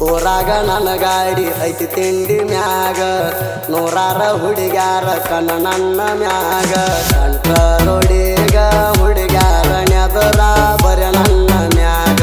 ಊರಾಗ ನನ್ನ ಗಾಡಿ ಐತಿ ತಿಂಡಿ ಮ್ಯಾಗ ನೂರಾರ ಹುಡುಗ್ಯಾರ ಕಣ್ಣ ನನ್ನ ಮ್ಯಾಗ ಕಂಟ್ರೋಡಿಗ ಹುಡುಗ್ಯಾರ ನೆದರ ಬರ ನನ್ನ ಮ್ಯಾಗ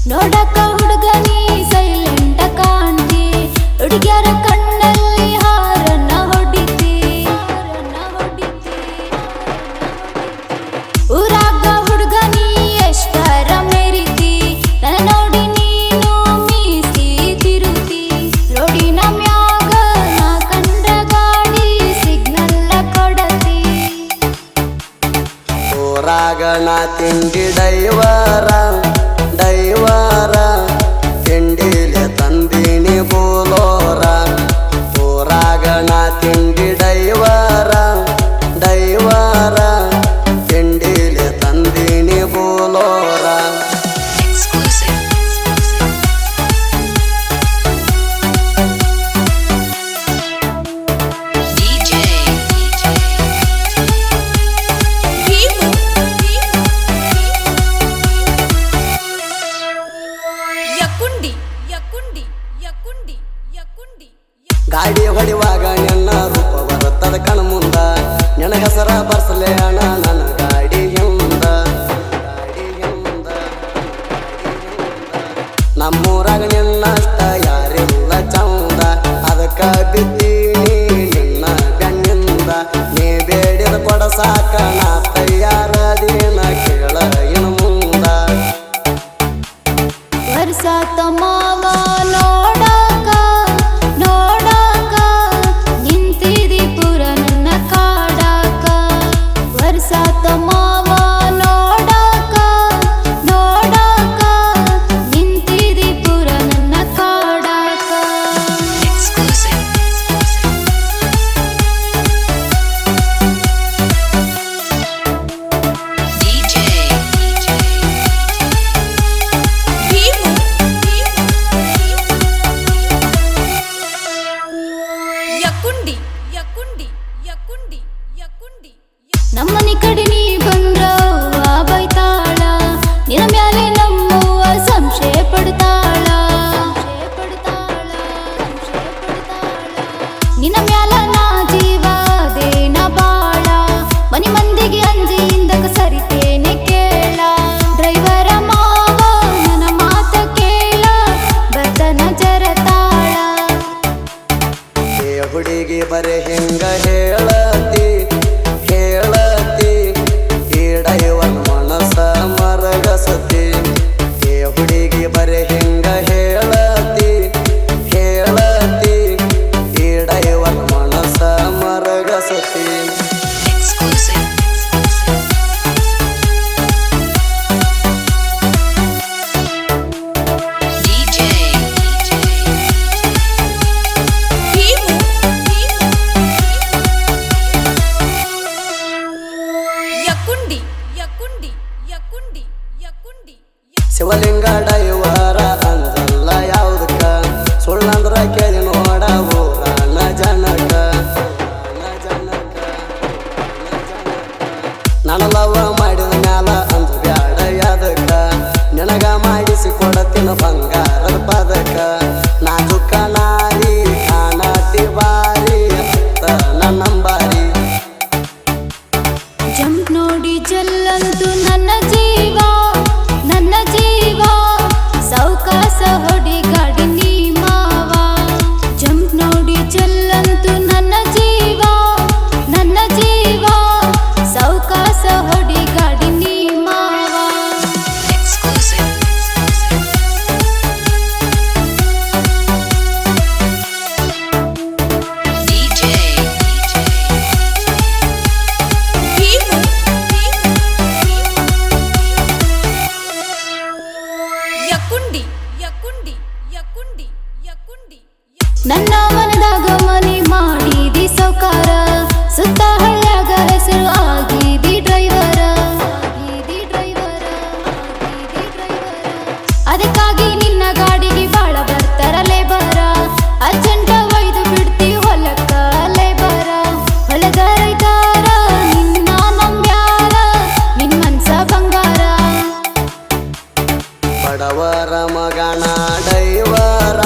ನೋಡಕ ಹುಡುಗನಿ ಸೈಲೆಂಟ ಕಾಣ್ತಿ ಹುಡುಗ್ಯಾರ ಕಣ್ಣಲ್ಲಿ ಹಾರನ್ನ ಹೊಡಿತಿ ಊರಾಗ ಹುಡುಗನಿ ಎಷ್ಟರ ಮೆರಿತಿ ನನ್ನ ನೋಡಿ ನೀನು ಮೀಸಿ ತಿರುತಿ ರೋಡಿನ ಮ್ಯಾಗ ನಾ ಕಂಡ ಗಾಡಿ ಸಿಗ್ನಲ್ ಕೊಡತಿ ಊರಾಗ ನಾ ತಿಂಡಿ ಡೈವರ ತಿಂಡಿಲೆ ತಂದಿನಿ ಬೋಲೋರ ಊರಾಗ ನಾ ತಿಂಡಿ ಡೈವರ ತಿಂಡಿಲೆ ತಂದಿನಿ ಬೋಲೋರ ಗಾಡಿ ಹೊಡಿವಾಗ ನನ್ನ ರೂಪ ಬರುತ್ತದ ಕಣ ಮುಂದ ನನ್ನ ಹೆಸರ ಬರ್ಸಲೆ ಅಣ್ಣ ನನ್ನ ಗಾಡಿ ಹಿಂದ ನಮ್ಮೂರಾಗ ನಿನ್ನಷ್ಟ ಯಾರಿಲ್ಲ ಚಂದ ಅದಕ್ಕ ಬಿದ್ದೀನಿ ನಿನ್ನ ಗಣ್ಣಿಂದ ನೀ ಬೇಡಿದ ಕೊಡ ಸಾಕ ನಾ ತಯಾರದಿನ ಕೇಳ ಇನ್ನು ಮುಂದ ವರ್ಷಾತ ಮಾವ ನಮ್ಮನಿ ಕಡೆ ನೀ ಬಂದ್ರ ಬೈತಾಳ ನಿನ್ನ ಮ್ಯಾಲೆ ನಮ್ಮವ್ವ ಸಂಶಯ ಪಡ್ತಾಳ ನಿನ್ನ ಮ್ಯಾಲ ನಾ ಜೀವ ದೇನ ಬಾಳ ಮನಿ ಮಂದಿಗೆ ಅಂಜಿಂದಕ ಸರಿತೇನೆ ಕೇಳ ಡ್ರೈವರ ಮಾವ ನನ್ನ ಮಾತ ಕೇಳ ಬರ್ತನ ಜರತಾಳ ಹುಡುಗಿ ಬರೆ ಹೆಂಗ ಹೇಳತಿ ಈಡೈವನ್ ಮನಸ ಮರಗಸತಿ ಹುಡುಗಿ ಬರೆ ಹೆಂಗ ಹೇಳತಿ ಈಡೈವನ್ ಮನಸ ಮರಗಸತಿ ಶಿವಲಿಂಗ ಡೈವರ ಅಂದಲ್ಲ ಯಾವುದಕ್ಕ ಸುಳ್ಳಂದ್ರ ಕೇಳಿ ನೋಡ ಊರನ ಜನಕ ನನ್ನ ಲವ ಮಾಡಿದ ಮ್ಯಾಲ ಅಂದ ಬ್ಯಾಡ ಯಾದಕ್ಕ ನಿನಗ ಮಾಡಿಸಿ ಕೊಡತಿನ ಬಂಗಾರದ ಪದಕ ನಾಜುಕ ನಾರಿ ಕಾಣತಿ ಬಾರಿ ನನ್ನಂಬಾರಿ ಜಂಪ್ ನೋಡಿ ಜಲ್ಲಂತು ನನ್ನ ಜೀವ ಸೌಕಾಸ ಸುತ್ತ ಹಳ್ಳ್ಯಾಗ ಹೆಸರು ಆಗಿದಿ ಡ್ರೈವರ ಅದಕ್ಕಾಗಿ ನಿನ್ನ ಗಾಡಿಗೆ ಬಾಳ ಬರ್ತಾರ ಲೇಬರ ಅರ್ಜೆಂಟ ಒಯ್ದು ಬಿಡ್ತಿ ಹೊಲಕ್ಕ ಲೇಬರ ಹೊಲದ ರೈತಾರ ನಿನ್ನ ನಂಬ್ಯಾರ ನಿನ್ ಮನ್ಸ ಬಂಗಾರ ಬಡವರ ಮಗನ ಡೈವರ